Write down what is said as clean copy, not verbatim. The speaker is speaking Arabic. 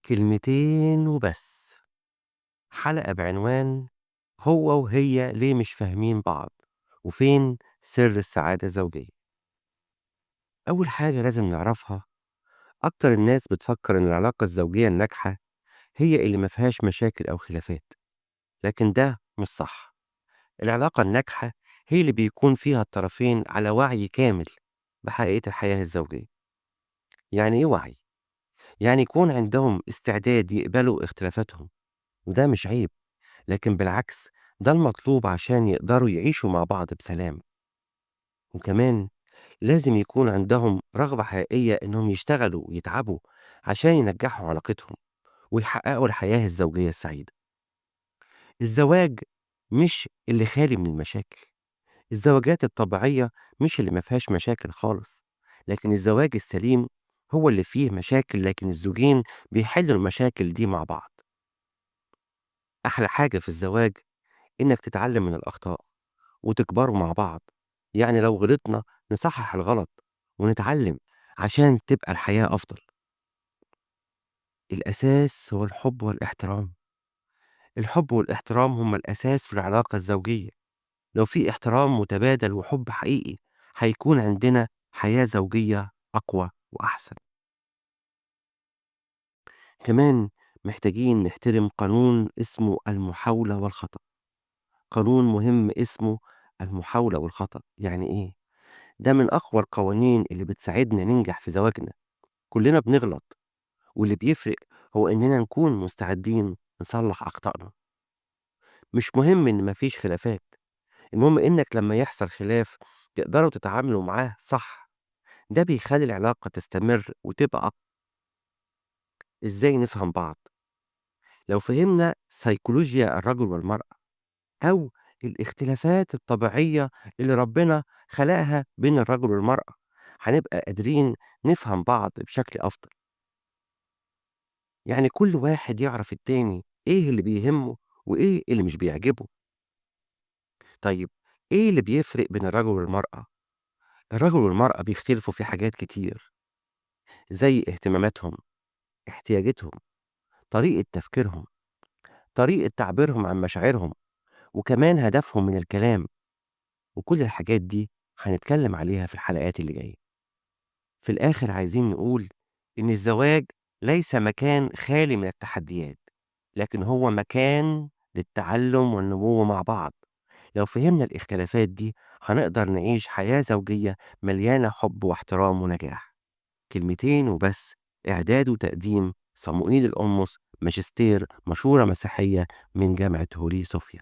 كلمتين وبس. حلقة بعنوان هو وهي ليه مش فاهمين بعض، وفين سر السعادة الزوجية. أول حاجة لازم نعرفها، أكتر الناس بتفكر إن العلاقة الزوجية الناجحة هي اللي ما فيهاش مشاكل أو خلافات، لكن ده مش صح. العلاقة الناجحة هي اللي بيكون فيها الطرفين على وعي كامل بحقيقة الحياة الزوجية. يعني إيه وعي؟ يعني يكون عندهم استعداد يقبلوا اختلافاتهم، وده مش عيب، لكن بالعكس ده المطلوب عشان يقدروا يعيشوا مع بعض بسلام. وكمان لازم يكون عندهم رغبة حقيقية إنهم يشتغلوا ويتعبوا عشان ينجحوا علاقتهم ويحققوا الحياة الزوجية السعيدة. الزواج مش اللي خالي من المشاكل، الزواجات الطبيعية مش اللي ما فيهاش مشاكل خالص، لكن الزواج السليم هو اللي فيه مشاكل لكن الزوجين بيحلوا المشاكل دي مع بعض. أحلى حاجة في الزواج إنك تتعلم من الأخطاء وتكبروا مع بعض. يعني لو غلطنا نصحح الغلط ونتعلم عشان تبقى الحياة أفضل. الأساس هو الحب والاحترام. الحب والاحترام هما الأساس في العلاقة الزوجية. لو في احترام متبادل وحب حقيقي هيكون عندنا حياة زوجية أقوى وأحسن. كمان محتاجين نحترم قانون اسمه المحاولة والخطأ. قانون مهم اسمه المحاولة والخطأ. يعني إيه؟ ده من أقوى القوانين اللي بتساعدنا ننجح في زواجنا. كلنا بنغلط، واللي بيفرق هو إننا نكون مستعدين نصلح أخطائنا. مش مهم إن مفيش خلافات، المهم إنك لما يحصل خلاف تقدروا تتعاملوا معاه صح. ده بيخلي العلاقة تستمر وتبقى أقوى. إزاي نفهم بعض؟ لو فهمنا سيكولوجيا الرجل والمرأة، أو الاختلافات الطبيعية اللي ربنا خلقها بين الرجل والمرأة، هنبقى قادرين نفهم بعض بشكل أفضل. يعني كل واحد يعرف التاني إيه اللي بيهمه وإيه اللي مش بيعجبه. طيب، إيه اللي بيفرق بين الرجل والمرأة؟ الرجل والمرأة بيختلفوا في حاجات كتير، زي اهتماماتهم، احتياجاتهم، طريقة تفكيرهم، طريقة تعبيرهم عن مشاعرهم، وكمان هدفهم من الكلام. وكل الحاجات دي هنتكلم عليها في الحلقات اللي جاية. في الآخر عايزين نقول إن الزواج ليس مكان خالي من التحديات، لكن هو مكان للتعلم والنمو مع بعض. لو فهمنا الاختلافات دي هنقدر نعيش حياة زوجية مليانة حب واحترام ونجاح. كلمتين وبس. إعداد وتقديم صموئيل القمص، ماجستير مشورة مسيحية من جامعة هوري صوفيا.